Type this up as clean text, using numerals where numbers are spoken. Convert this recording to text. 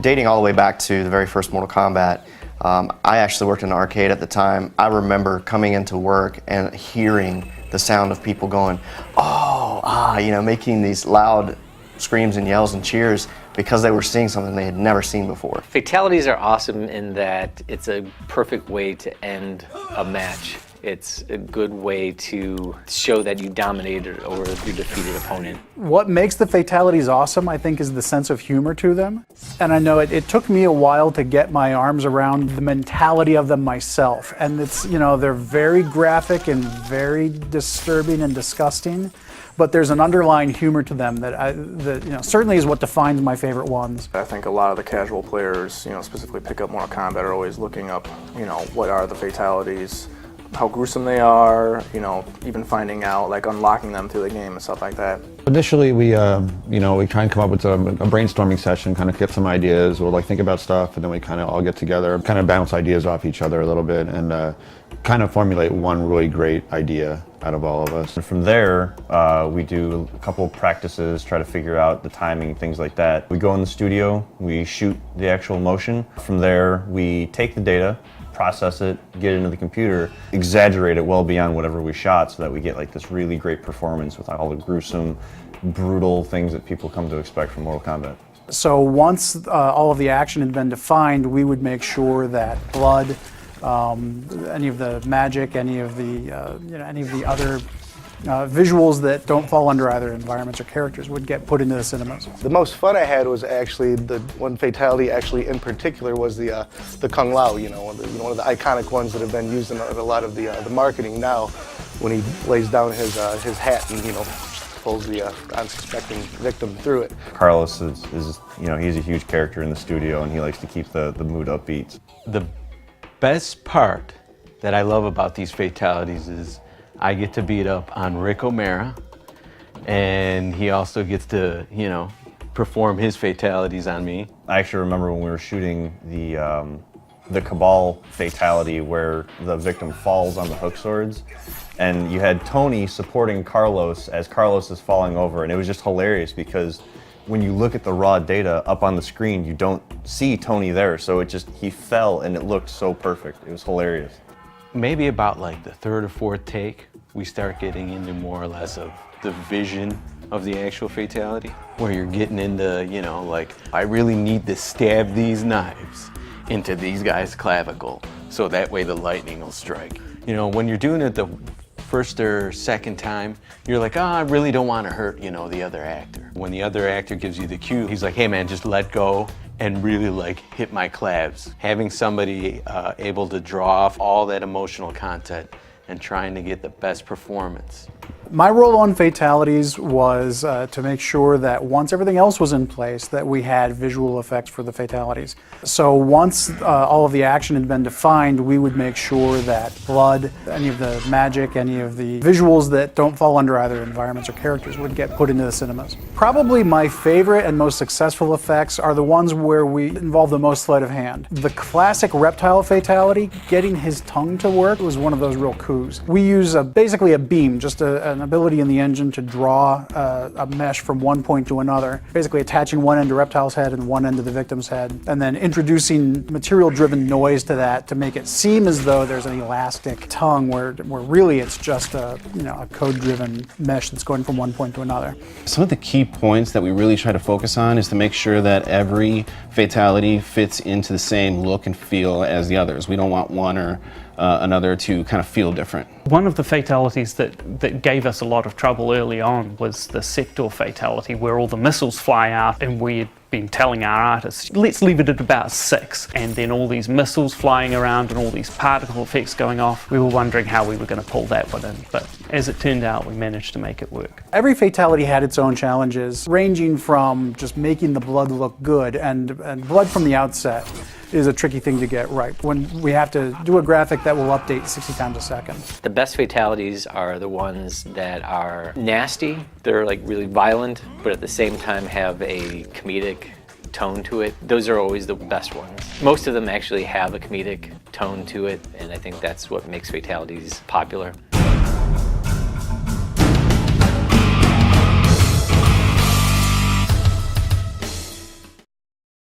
Dating all the way back to the very first Mortal Kombat, I actually worked in an arcade at the time. I remember coming into work and hearing the sound of people going, oh, ah, you know, making these loud screams and yells and cheers because they were seeing something they had never seen before. Fatalities are awesome in that it's a perfect way to end a match. It's a good way to show that you dominated or you defeated opponent. What makes the Fatalities awesome, I think, is the sense of humor to them. And I know it took me a while to get my arms around the mentality of them myself. And it's, you know, they're very graphic and very disturbing and disgusting, but there's an underlying humor to them that you know, certainly is what defines my favorite ones. I think a lot of the casual players, you know, specifically pick up Mortal Kombat, are always looking up, you know, what are the Fatalities, how gruesome they are, you know, even finding out, like unlocking them through the game and stuff like that. Initially, we try and come up with a brainstorming session, kind of get some ideas, or like think about stuff, and then we kind of all get together, kind of bounce ideas off each other a little bit, and kind of formulate one really great idea out of all of us. And from there, we do a couple practices, try to figure out the timing, things like that. We go in the studio, we shoot the actual motion. From there, we take the data, process it, get it into the computer, exaggerate it well beyond whatever we shot so that we get like this really great performance with all the gruesome, brutal things that people come to expect from Mortal Kombat. So once all of the action had been defined, we would make sure that blood, any of the magic, any of the other visuals that don't fall under either environments or characters would get put into the cinemas. The most fun I had was actually the one fatality, actually in particular, was the Kung Lao. You know, one of the iconic ones that have been used in a lot of the marketing now. When he lays down his hat and, you know, pulls the unsuspecting victim through it. Carlos is you know, he's a huge character in the studio, and he likes to keep the mood upbeat. The best part that I love about these fatalities is I get to beat up on Rick O'Mara, and he also gets to, you know, perform his fatalities on me. I actually remember when we were shooting the Cabal fatality where the victim falls on the hook swords, and you had Tony supporting Carlos as Carlos is falling over, and it was just hilarious because when you look at the raw data up on the screen, you don't see Tony there, so he fell and it looked so perfect. It was hilarious. Maybe about like the third or fourth take, we start getting into more or less of the vision of the actual fatality, where you're getting into, you know, like, I really need to stab these knives into these guys' clavicle so that way the lightning will strike. You know, when you're doing it the first or second time, you're like, oh, I really don't want to hurt, you know, the other actor. When the other actor gives you the cue, he's like, hey man, just let go and really like hit my clavs. Having somebody able to draw off all that emotional content and trying to get the best performance. My role on Fatalities was to make sure that once everything else was in place, that we had visual effects for the Fatalities. So once all of the action had been defined, we would make sure that blood, any of the magic, any of the visuals that don't fall under either environments or characters would get put into the cinemas. Probably my favorite and most successful effects are the ones where we involve the most sleight of hand. The classic reptile fatality, getting his tongue to work, was one of those real coups. We use basically a beam, just an ability in the engine to draw a mesh from one point to another, basically attaching one end to Reptile's head and one end to the victim's head, and then introducing material-driven noise to that to make it seem as though there's an elastic tongue where really it's just a code-driven mesh that's going from one point to another. Some of the key points that we really try to focus on is to make sure that every fatality fits into the same look and feel as the others. We don't want one or another to kind of feel different. One of the fatalities that gave us a lot of trouble early on was the sector fatality, where all the missiles fly out, and we had been telling our artists, let's leave it at about 6, and then all these missiles flying around and all these particle effects going off. We were wondering how we were going to pull that one in, but as it turned out, we managed to make it work. Every fatality had its own challenges, ranging from just making the blood look good, and blood from the outset is a tricky thing to get right when we have to do a graphic that will update 60 times a second. The best fatalities are the ones that are nasty. They're like really violent, but at the same time have a comedic tone to it. Those are always the best ones. Most of them actually have a comedic tone to it, and I think that's what makes fatalities popular.